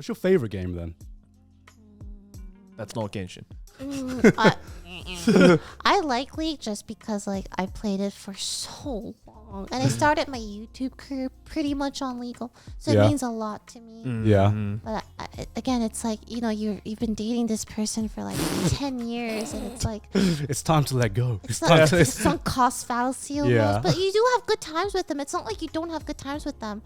What's your favorite game then? That's not Genshin. I like League just because like I played it for so long, and I started my YouTube career pretty much on League, so it means a lot to me. Yeah. But again, it's like you've been dating this person for like 10 years, and it's like It's time to let go. it's not it's some cost fallacy almost. Yeah. But you do have good times with them. It's not like you don't have good times with them.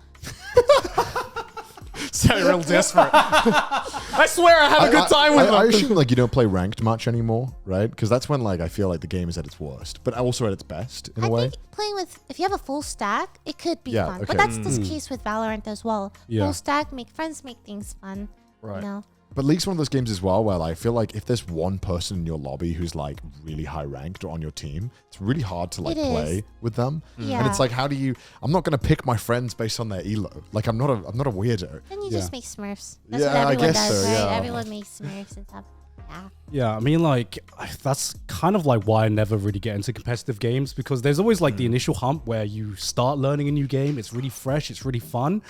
Sound real desperate. I swear I have a good time with them. I assume like you don't play ranked much anymore, right? Because that's when like I feel like the game is at its worst, but also at its best in a way. I think playing with, if you have a full stack, it could be fun. okay. But that's the case with Valorant as well. Yeah. Full stack, make things fun. Right. You know? But League's one of those games as well where like, I feel like if there's one person in your lobby who's like really high ranked or on your team, it's really hard to like play with them. Yeah. And it's like, how do you? I'm not gonna pick my friends based on their elo. Like I'm not a weirdo. Then you just make Smurfs. That's what Yeah, I everyone guess does, so, right? yeah. Everyone makes Smurfs and stuff. Yeah. Yeah, I mean, like, that's kind of like why I never really get into competitive games, because there's always like the initial hump where you start learning a new game. It's really fresh. It's really fun.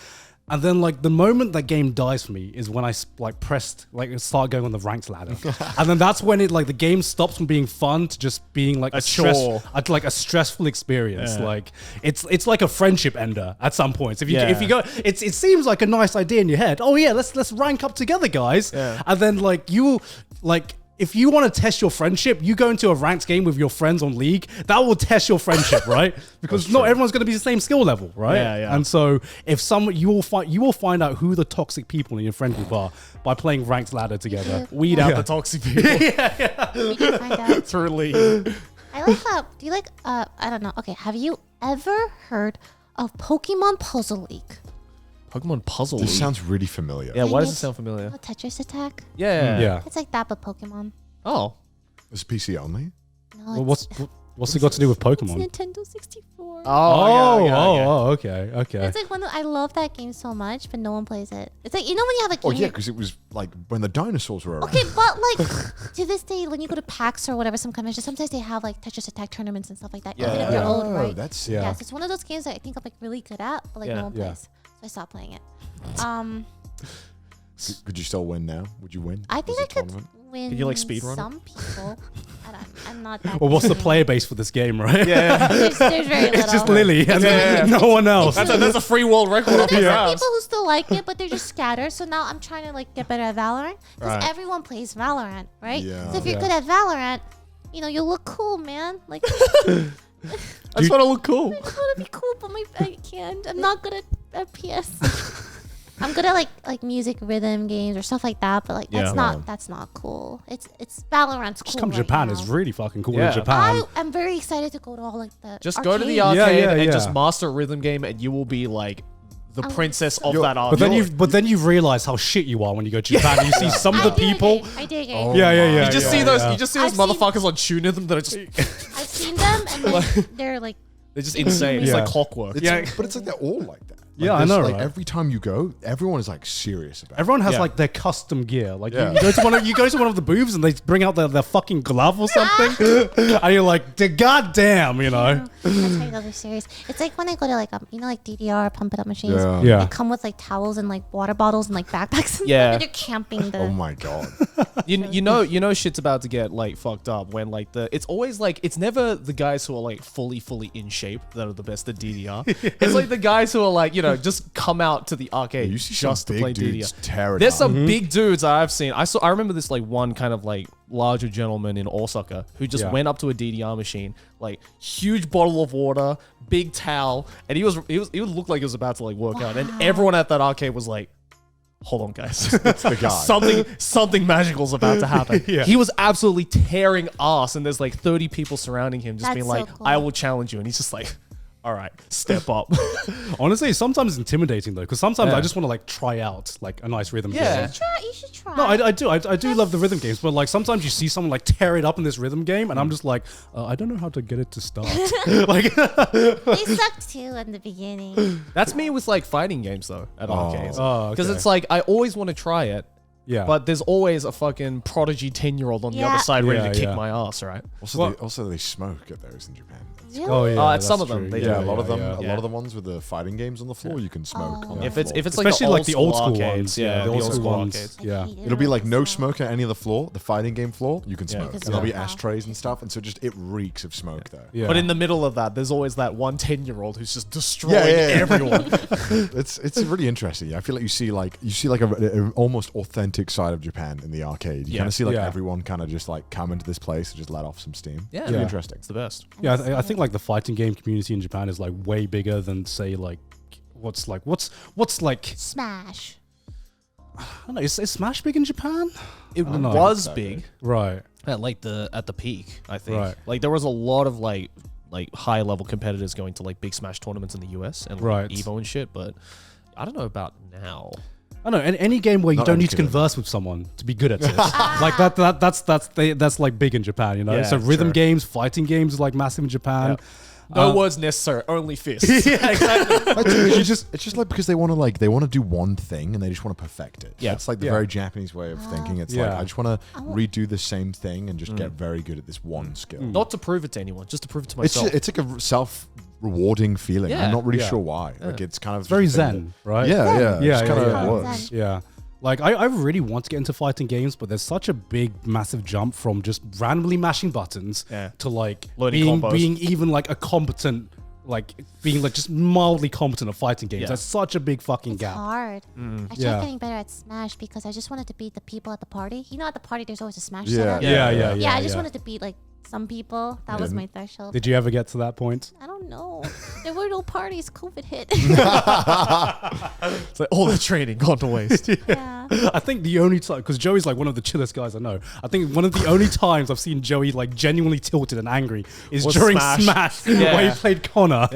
And then like the moment that game dies for me is when I start going on the ranked ladder. And then that's when the game stops from being fun to just being like a chore. stressful experience. Yeah. Like it's like a friendship ender at some points. If you go, it seems like a nice idea in your head. Oh yeah, let's rank up together, guys. Yeah. And then if you want to test your friendship, you go into a ranked game with your friends on League. That will test your friendship, right? Because not everyone's going to be the same skill level, right? Yeah. And so if you will find out who the toxic people in your friend group are by playing ranked ladder together. Weed out the toxic people. We can find out. Through League. I like how, do you like, I don't know. Okay, have you ever heard of Pokemon Puzzle League? Pokemon Puzzle This League. sounds really familiar. Yeah, why does it sound familiar? Tetris Attack? Yeah. It's like that, but Pokemon. Oh. It's PC only. No, Well, what's it got to do with it's Pokemon? Nintendo 64. Okay. It's like I love that game so much, but no one plays it. It's like, when you have a game. Oh yeah, because it was like when the dinosaurs were around. Okay, but like to this day, when you go to PAX or whatever, some convention, sometimes they have like Tetris Attack tournaments and stuff like that. Even if they're old, right? That's So it's one of those games that I think I'm like really good at, but like no one plays. So I stopped playing it. Could you still win now? Would you win? I think Is I it could tournament? win. Could you, like, speedrun it? some people. I'm not that. Well, what's the good. player base for this game, right? Yeah. There's very little. It's just Lily and no one else. That's a free world record up There's your some ass. people who still like it, but they're just scattered. So now I'm trying to like get better at Valorant because Right. everyone plays Valorant, right? Yeah. So if you're good at Valorant, you'll look cool, man. Like I just want to look cool. I just want to be cool, but I can't. I'm not good at PS. I'm good at like music rhythm games or stuff like that, but like that's not cool. It's Valorant's cool. Just come to right Japan. now. It's really fucking cool Yeah. in Japan. I'm very excited to go to all like the Just arcades. go to the arcade and yeah. just master a rhythm game, and you will be like the princess of that But arcade. then you realize how shit you are when you go to Japan. And you see some of the people. I dig it. Yeah. You just see those. You just see those I've seen- motherfuckers on Tunism that are just I've seen them, and then they're like. they're just insane. It's Yeah. like clockwork. But it's like they're all like that. Like Yeah, I know, Like right? every time you go, everyone is like serious about it. Everyone has Yeah. like their custom gear. Like Yeah. you go to one of the booths and they bring out their fucking glove or something, and you're like, goddamn, That's how you know they're serious. It's like when I go to like like DDR pump it up machines. Yeah. They come with like towels and like water bottles and like backpacks. And Yeah. and they're camping the. Oh my god. You know shit's about to get like fucked up when like it's always like it's never the guys who are like fully in shape that are the best at DDR. It's like the guys who are like just come out to the arcade You see just some to play big dudes DDR. tear it There's up. some big dudes that I've seen. I remember this like one kind of like larger gentleman in Osaka who just went up to a DDR machine, like huge bottle of water, big towel, and he would look like he was about to like work out, and everyone at that arcade was like, hold on, guys. It's the guy. something magical's about to happen. He was absolutely tearing ass, and there's like 30 people surrounding him, just That's being so like, cool. I will challenge you. And he's just like, all right, step up. Honestly, sometimes it's intimidating though, because sometimes Yeah. I just want to like try out like a nice rhythm Yeah. game. You should try. No, I do love the rhythm games, but like sometimes you see someone like tear it up in this rhythm game, and I'm just like, I don't know how to get it to start. Like, They sucked too in the beginning. That's me with like fighting games though at arcades. Oh, okay. Because it's like I always want to try it, Yeah. But there's always a fucking prodigy 10-year-old on the other side ready to kick my ass, right? Also, they smoke at those in Japan. Really? Oh yeah, at some of them, they do. A lot of them. yeah. A lot of the ones with the fighting games on the floor, you can smoke. On the If it's floor. especially like the old school ones, arcades, the old school ones. arcades. Yeah. It'll be like no smoke at any of the floor. The fighting game floor, you can smoke. can And there'll be smoke. ashtrays and stuff, and so it reeks of smoke there. Yeah. But in the middle of that, there's always that one 10-year-old who's just destroying Yeah. everyone. It's really interesting. I feel like you see like a almost authentic side of Japan in the arcade. You kind of see like everyone kind of just like come into this place and just let off some steam. Yeah. It's really interesting. It's the best. Yeah, I think like the fighting game community in Japan is like way bigger than say like what's like Smash. I don't know, is Smash big in Japan? It don't know. was big Right. at like at the peak, I think. Right. Like there was a lot of like high level competitors going to like big Smash tournaments in the US and like Evo and shit, but I don't know about now. I don't know, any game where you Not don't need to educated. converse with someone to be good at it. Like that's like big in Japan, you know? Yeah, so rhythm true. games, fighting games is like massive in Japan. No words necessary, only fists. Yeah, exactly. It's just like because they want to do one thing and they just want to perfect it. Yeah. It's like the very Japanese way of thinking. It's like Yeah. I just want to redo the same thing and just get very good at this one skill. Not to prove it to anyone, just to prove it to myself. It's like a self-rewarding feeling. Yeah. I'm not really Yeah. sure why. Like it's kind of It's very just a thing zen, right? Yeah. Yeah, It's kind yeah, of yeah. works. Yeah. Like I really want to get into fighting games, but there's such a big, massive jump from just randomly mashing buttons to like Learning combos. being even like a competent, like being like just mildly competent at fighting games. Yeah. That's such a big fucking It's gap. hard. I tried Yeah. getting better at Smash because I just wanted to beat the people at the party. You know, at the party, there's always a Smash Yeah. setup. Yeah, I just wanted to beat like some people. That was my threshold. Did you ever get to that point? I don't know. There were no parties. COVID hit. It's like all the training gone to waste. Yeah. I think the only time, because Joey's like one of the chillest guys I know. I think one of the only times I've seen Joey like genuinely tilted and angry is Was during Smash. Smash, Yeah. where he played Connor.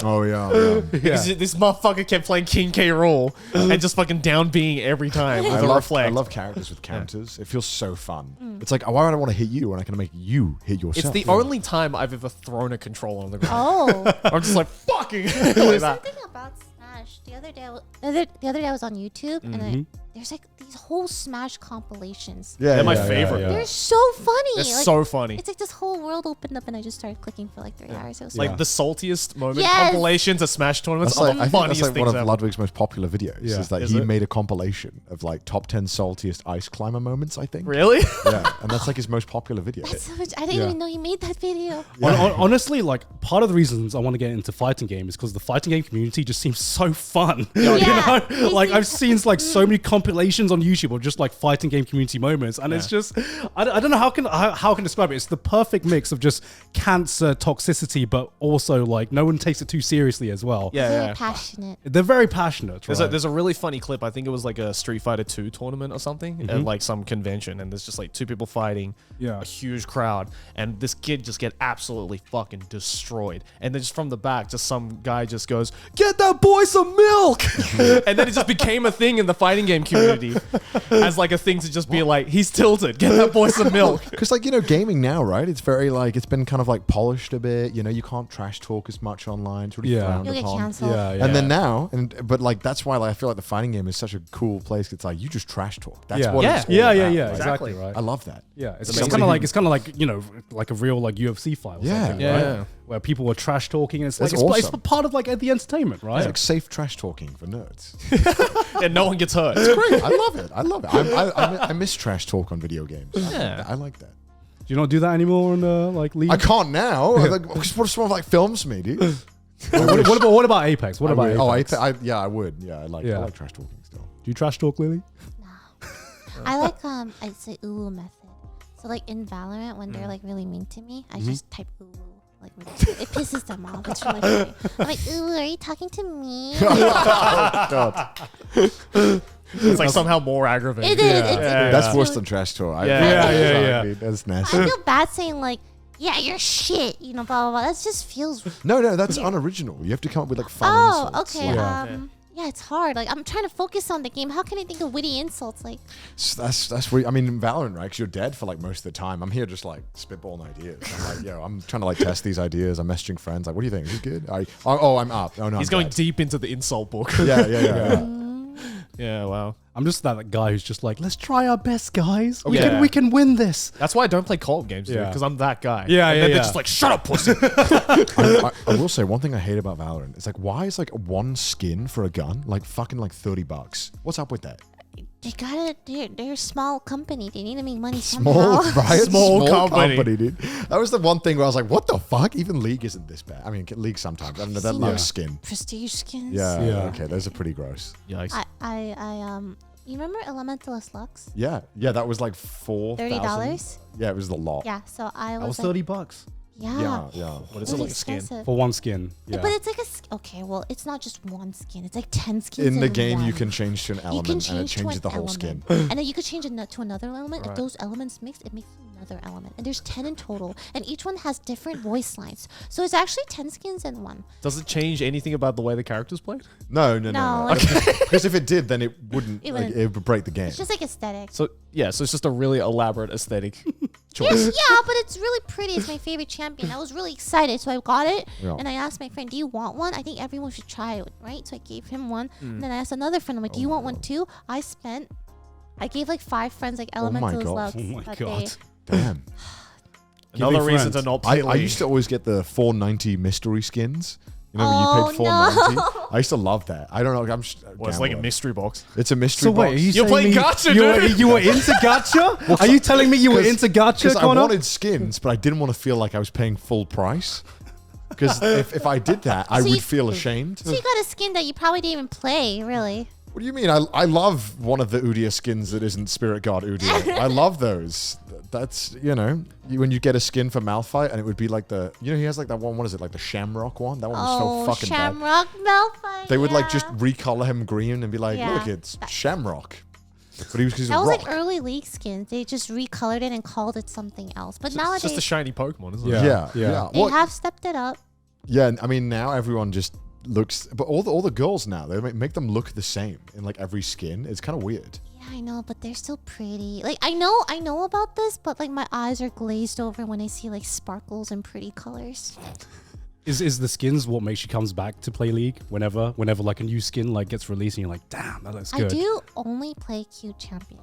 Oh yeah. Because this motherfucker kept playing King K. Rool and just fucking down being every time with a reflect. I love characters with counters. It feels so fun. It's like, why would I want to hit you when I can make you hit yourself? It's the only time I've ever thrown a controller on the ground. Oh. I'm just like, fucking like There's that. something about Smash. The other day I was on YouTube and there's like these whole Smash compilations. Yeah, They're my yeah, favorite. yeah. They're so funny. They're Like, so funny. It's like this whole world opened up and I just started clicking for like 3 hours. It was Like fun. the saltiest moment Yes. compilations at Smash tournaments That's are like, the I think that's funniest like one things of ever. Ludwig's most popular videos. Yeah. Is that Is he it? made a compilation of like top 10 saltiest ice climber moments, I think. Really? Yeah, and that's like his most popular video. That's so much. I didn't even know you made that video. Honestly, like part of the reasons I want to get into fighting games is because the fighting game community just seems so fun. Yeah. You know, like I've seen like so many compilations on YouTube of just like fighting game community moments, and it's just I don't know how can I describe it. It's the perfect mix of just cancer, toxicity, but also like no one takes it too seriously as well. Yeah, Very yeah. passionate. They're very passionate. Right? There's a really funny clip. I think it was like a Street Fighter 2 tournament or something at like some convention, and there's just like two people fighting, Yeah. a huge crowd, and this kid just get absolutely fucking destroyed. And then just from the back, just some guy just goes, "Get that boy some milk," and then it just became a thing in the fighting game community as like a thing to just be like, "He's tilted. Get that boy some milk." Because like, you know, gaming now, right? It's very like, it's been kind of like polished a bit. You know, you can't trash talk as much online. It's really frowned You'll get upon. canceled. yeah. And then now, but like that's why like, I feel like the fighting game is such a cool place. It's like you just trash talk. That's yeah. what yeah. it's all yeah, about. yeah, yeah, Like, exactly right. I love that. Yeah, it's Somebody kind of who- like you know, like a real like UFC fight. Or Yeah. something, Yeah, right? yeah. Where people were trash talking, and it's like That's it's awesome. part of like the entertainment, right? It's like safe trash talking for nerds. And no one gets hurt. Great. I love it. I love it. I miss trash talk on video games. Yeah. I like that. Do you not do that anymore on like League? I can't now. Because what if someone like films me, dude? what about Apex? What about Apex? I would. Yeah, I like trash talking still. Do you trash talk, Lily? I like it's the ooh method. So like in Valorant when they're like really mean to me, I just type ooh. Like it pisses them off. It's really funny. I'm like, ooh, are you talking to me? It's like somehow more aggravating. It is. Yeah. It's That's worse than trash talk. Yeah. That's nasty. I feel bad saying like, yeah, you're shit. You know, blah blah blah. That just feels. No, that's unoriginal. You have to come up with like fun Oh, insults. okay. Like, Yeah, it's hard. Like I'm trying to focus on the game. How can I think of witty insults? Like that's where I mean, in Valorant, right? Because you're dead for like most of the time. I'm here just like spitballing ideas. I'm like, yo, I'm trying to like test these ideas. I'm messaging friends like, what do you think? Is this good? I'm up. Oh no, He's I'm going dead. deep into the insult book. Yeah. Yeah, wow. I'm just that guy who's just like, let's try our best, guys. Yeah. We can win this. That's why I don't play co-op games, dude, Yeah. because I'm that guy. Yeah, and yeah, then yeah. they're just like, shut up, pussy. I will say one thing I hate about Valorant. It's like, why is like one skin for a gun like fucking like $30? What's up with that? They gotta. They're a small company. They need to make money Small, somehow. right? Small company. dude. That was the one thing where I was like, what the fuck? Even League isn't this bad. I mean, League sometimes. I don't know, that love skin. Prestige skins. Yeah, okay, those are pretty gross. Yikes. You remember Elementalist Lux? Yeah, that was like $30. Yeah, it was the lot. Yeah. So I That was was like, $30 yeah. What is it, Really like a skin? expensive. for one skin. Yeah. But it's like okay. Well, it's not just one skin. It's like 10 skins. In the game, you one. can change to an You element, can and it change to changes an the whole skin. element. And then you could change to another element. Right. If those elements mix, it makes another element. And there's 10 in total. And each one has different voice lines. So it's actually 10 skins in one. Does it change anything about the way the characters played? No. No, Because if it did, then it wouldn't. It Like, wouldn't. it would break the game. It's just like aesthetic. So it's just a really elaborate aesthetic Yeah, choice. but it's really pretty. It's my favorite champion. I was really excited, so I got it. Yeah. And I asked my friend, "Do you want one? I think everyone should try it, right?" So I gave him one. And then I asked another friend, "I'm like, do you want one too?" I gave like 5 friends like Oh my Elemental's God. Lux Oh my that God. day. Damn. Another me reason friends. to not play I League. used to always get the $4.90 mystery skins. You know, when you paid $4.90. I used to love that. I don't know. I'm just Well, it's like a gambler. mystery box. It's a mystery So box. wait, are you You're saying playing me- gacha, you dude. you were into gacha? Are you telling me you were into gacha, Because I Connor? wanted skins, but I didn't want to feel like I was paying full price. Because if I did that, I So would you- feel ashamed. So you got a skin that you probably didn't even play, really. What do you mean? I love one of the Udia skins that isn't Spirit God Udia. I love those. That's, when you get a skin for Malphite and it would be like he has like that one, what is it, like the Shamrock one? That one was so fucking bad. Shamrock Malphite. They would like yeah. just recolor him green and be like, Yeah. look, it's Shamrock. But he was because he's a That was rock. like early League skins. They just recolored it and called it something else. But It's nowadays, just a shiny Pokemon, isn't it? Yeah. Yeah. they Well, have stepped it up. yeah, I mean, now everyone just looks, but all the girls now, they make them look the same in like every skin. It's kind of weird. Yeah, I know, but they're still pretty. Like I know about this, but like my eyes are glazed over when I see like sparkles and pretty colors. Is the skins what makes you comes back to play League whenever like a new skin like gets released and you're like, damn, that looks I good. do only play cute champions.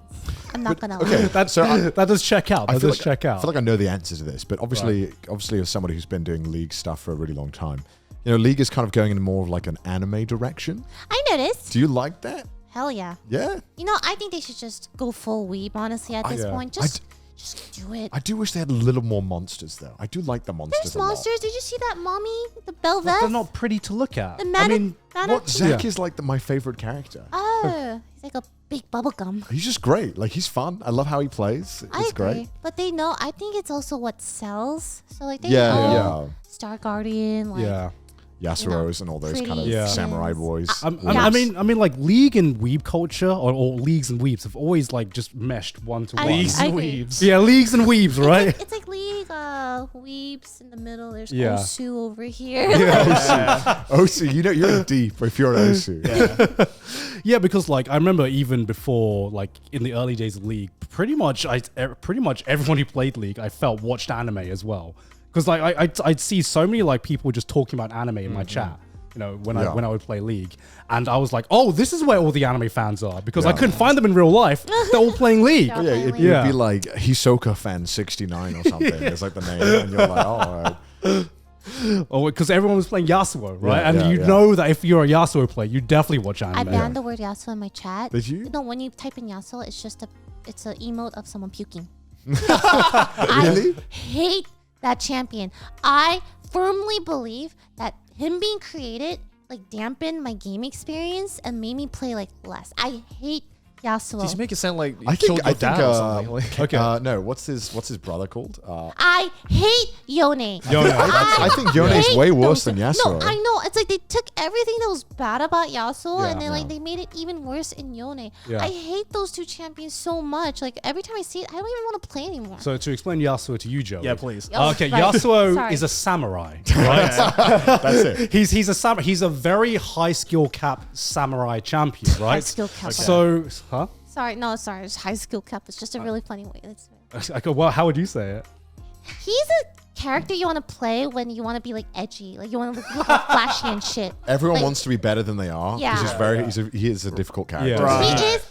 I'm not gonna lie. Okay, That, so that does check out. That does check I out. feel like I know the answer to this, but obviously, as somebody who's been doing League stuff for a really long time, League is kind of going in more of like an anime direction. I noticed. Do you like that? Hell yeah. Yeah. I think they should just go full weeb. Honestly, at this Yeah. point, just do it. I do wish they had a little more monsters, though. I do like the monsters There's a lot. monsters. Did you see that mommy, the Belveth? They're not pretty to look at. The I mean, What? Zack is like my favorite character. Oh, he's like a big bubblegum. He's just great. Like, he's fun. I love how he plays. I It's agree. great. But they know, I think it's also what sells. So like they Yeah, know Star Guardian, like yeah. Yasuo's and all those kind of pretty samurai skins. boys. I mean, like League and Weeb culture, or leagues and Weebs have always like just meshed one to one. Leagues and agree. weebs. Yeah, leagues and Weebs, right? It's like League, Weebs in the middle. There's Yeah. Osu over here. Osu, you're deep if you're an Osu. Yeah, because like I remember even before, like in the early days of League, pretty much everyone who played League, I felt watched anime as well. Because like I'd see so many like people just talking about anime in my chat, when I would play League, and I was like, oh, this is where all the anime fans are, because I couldn't find them in real life. They're all playing League. Yeah. Yeah, it'd Yeah. be like Hisoka fan 69 or something. It's like the name, and you're like, oh, all right. Oh, because everyone was playing Yasuo, right? Yeah, and yeah, you yeah. know that if you're a Yasuo player, you definitely watch anime. I banned the word Yasuo in my chat. Did you? No, when you type in Yasuo, it's an emote of someone puking. Really? I hate that champion. I firmly believe that him being created like dampened my game experience and made me play like less. I hate Yasuo. Did you make it sound like you I killed think, your dad or something? Like, Okay. no, what's his brother called? I hate Yone. I think Yone's hate way worse those- than Yasuo. No, I know. It's like they took everything that was bad about Yasuo Yeah, and then like yeah. they made it even worse in Yone. Yeah. I hate those two champions so much. Like every time I see it, I don't even want to play anymore. So to explain Yasuo to you, Joe. yeah, please. Oh, Okay, right. Yasuo Sorry. is a samurai, right? That's it. He's a samurai. He's a very high skill cap samurai champion, right? High skill cap. So, huh? Sorry, it's high skill cap. It's just a really funny way. I go, well, how would you say it? He's a character you want to play when you want to be like edgy, like you want to look all flashy and shit. Everyone Like, wants to be better than they are. Yeah. He is a difficult character. Yeah. Right. He is.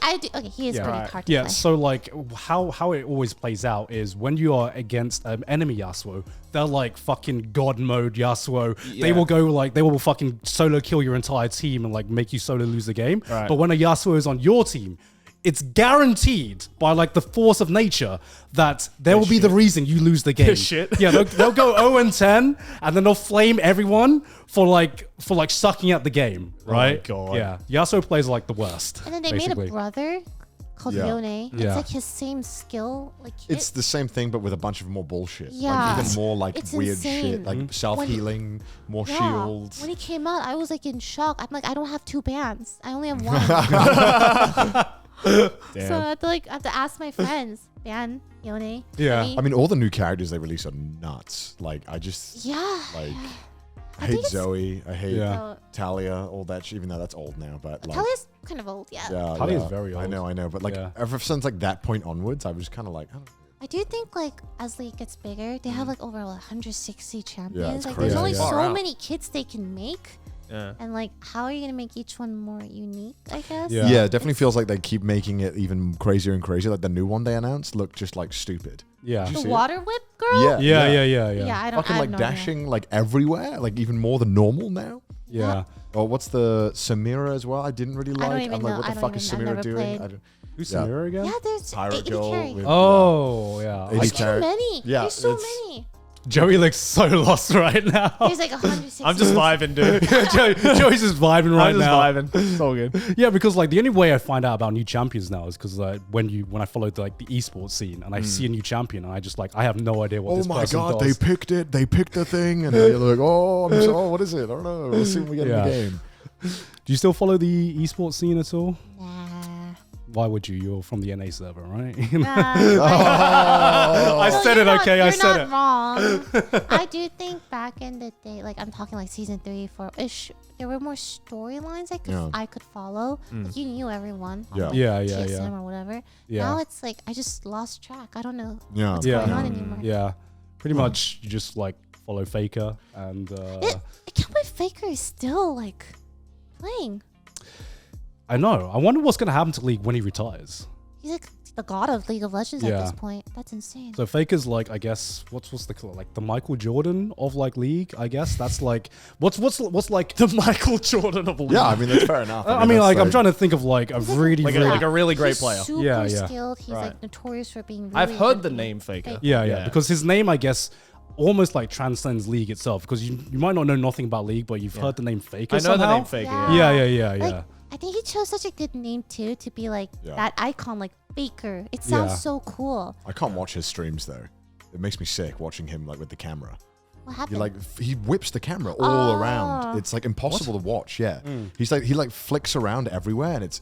He is pretty hard to Yeah, play. so like how it always plays out is when you are against enemy Yasuo, they're like fucking god mode Yasuo. They will go like they will fucking solo kill your entire team and like make you solo lose the game. Right. But when a Yasuo is on your team, it's guaranteed by like the force of nature that there will be the reason you lose the game. Shit. Yeah, they'll go 0 and 10, and then they'll flame everyone for sucking at the game. Right? God. Yeah, Yasuo plays like the worst. And then they basically. made a brother called Yeah. Yone. It's Yeah. like his same skill. Like It's the same thing, but with a bunch of more bullshit. Yeah. Like even more like It's weird insane. shit, like self-healing, more yeah. shields. When he came out, I was like in shock. I'm like, I don't have 2 bans. I only have 1. So I have to ask my friends, Ban, Yone. Yeah. Yumi. I mean, all the new characters they release are nuts. Like I just Yeah. like I I hate think it's- Zoe. I hate Yeah. So, Talia. All that. Even though that's old now, but like. Talia's kind of old, yeah. Yeah, Talia's yeah. very I old. know, but like Yeah. ever since like that point onwards, I was kind of like, I do think like as League gets bigger, they have like over 160 champions. it's Like crazy. there's only Yeah. so Far out. many kits they can make, Yeah. and like how are you gonna make each one more unique? I guess. Yeah. yeah, it definitely feels like they keep making it even crazier and crazier. Like the new one they announced looked just like stupid. Yeah. Did you The see it? water whip girl. Yeah, Yeah. Yeah, I don't. Fucking I have like no idea. dashing like everywhere, like even more than normal now. Yeah. Oh, what's the Samira as well? I didn't really like. don't even I'm like, know. what I the don't fuck is even- I've Samira never doing? played. I don't, Who's Yeah. Samira again? Yeah, there's Pirate AD girl carry. with- Oh, yeah. AD There's carry. too many. Yeah, There's so it's- many. Joey looks so lost right now. There's like 160. I'm just vibing, dude. Joey's just vibing right I'm just now. vibing. It's all good. Yeah, because like the only way I find out about new champions now is because when I follow the esports scene and I see a new champion and I just I have no idea what Oh this my person god, does. they picked it. They picked the thing, and you're like, oh, what is it? I don't know. We'll see when we get in Yeah. the game. Do you still follow the esports scene at all? Nah. Why would you? You're from the NA server, right? I said it, okay, I said it. You're not wrong. I do think back in the day, like I'm talking like season 3, 4-ish, there were more storylines I could follow. Like, you knew everyone. on, Yeah. like, Yeah, TSM or whatever. Yeah. Now it's like I just lost track. I don't know Yeah. what's Yeah. going on anymore. Yeah. Pretty much you just follow Faker and I can't believe Faker is still like playing. I know. I wonder what's gonna happen to League when he retires. He's like the god of League of Legends at Yeah. this point. That's insane. So Faker's I guess what's the Michael Jordan of League, I guess. That's what's The Michael Jordan of League. Yeah, I mean that's fair enough. I mean that's I'm trying to think of a really Like a really great He's player. super Yeah, yeah. skilled. He's Right. like notorious for being. Really I've heard the good. name Faker. yeah, because his name I guess almost transcends League itself because you might not know nothing about League but you've heard the name Faker I know somehow. the name Faker. Yeah. Yeah. Yeah. I think he chose such a good name too to be Yeah. that icon, like Faker. It sounds Yeah. so cool. I can't watch his streams though. It makes me sick watching him with the camera. What happened? He whips the camera all Oh. around. It's impossible to watch. Yeah, he's he flicks around everywhere, and it's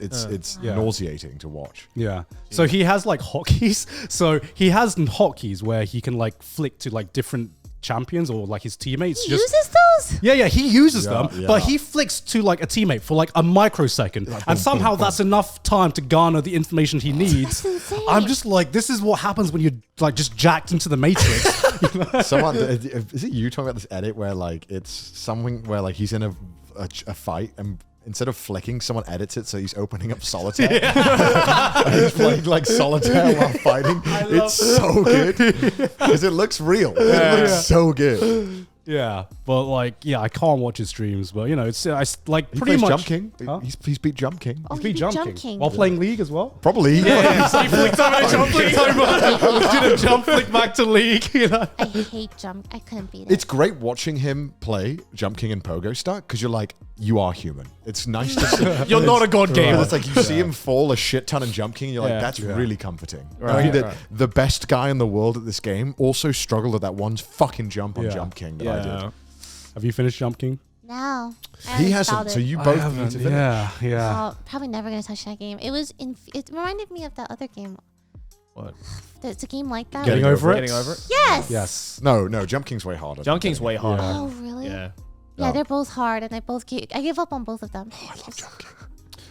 Yeah. nauseating to watch. Yeah. So he has hotkeys. So he has hotkeys where he can flick to different champions or his teammates. He uses those? Yeah, he uses Yeah, them, yeah. but he flicks to a teammate for a microsecond, and somehow that's enough time to garner the information he needs. That's insane. I'm just this is what happens when you're just jacked into the matrix. Someone is it you talking about this edit where it's something where he's in a fight and instead of flicking, someone edits it so he's opening up solitaire. And he's playing solitaire while fighting. It's so good because it looks real. It looks so good. Yeah, but I can't watch his streams. But it's He pretty plays much Jump King. Huh? He's beat Jump King. Oh, He's he beat beat Jump Jump King King. while playing League as well. Probably. So he flicked over to Jump King. Did a jump flick back to League. I hate Jump. I couldn't beat it. It's great watching him play Jump King and Pogo Stack because you're you are human. It's nice to see. You're not a god gamer. It's you see him fall a shit ton in Jump King and you're Yeah. that's really comforting. Right, Knowing that right. the best guy in the world at this game also struggled at that one fucking jump on Yeah. Jump King that I did. Have you finished Jump King? No. I He haven't hasn't, installed so it. you both need to finish. Yeah. Probably never gonna touch that game. It was it reminded me of that other game. What? It's a game like that. Getting over it. Getting over it. Yes. Yes. No, Jump King's way harder. Jump King's way harder. Oh really? Yeah. Yeah, they're both hard, and I give up on both of them. I love Jump King.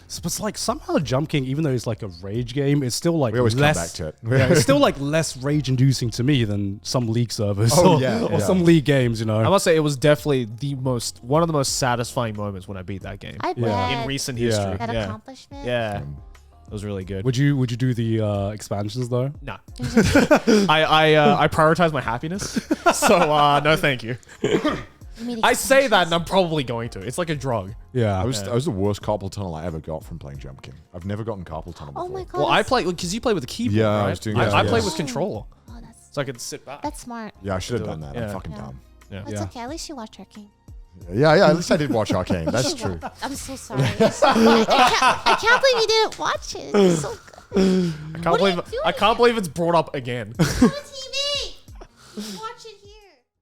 But it's like somehow Jump King, even though it's like a rage game, it's still like We always less, come back to it. yeah, it's still like less rage-inducing to me than some League servers or some League games. You know, I must say it was definitely one of the most satisfying moments when I beat that game I bet. in recent history. That Yeah. accomplishment. Yeah. It was really good. would you do the expansions though? No. I prioritize my happiness. So no thank you. You made I say that expansions. and I'm probably going to. It's like a drug. Yeah, I was the worst carpal tunnel I ever got from playing Jump King. I've never gotten carpal tunnel before. Oh my god. Well, I that's- play because you play with the keyboard, Yeah, I right? was doing I that, played yeah. with controller, Oh, that's so I could sit back. that's smart. Yeah, I should have Do done it. that. I'm Yeah. fucking Yeah. dumb. Yeah. It's okay. At least you watch Arcane. Yeah, at least I did watch Arcane. That's true. I'm so sorry. I can't believe you didn't watch it. It's so good. I can't What are you believe doing I can't believe it's brought up again. On TV. Watch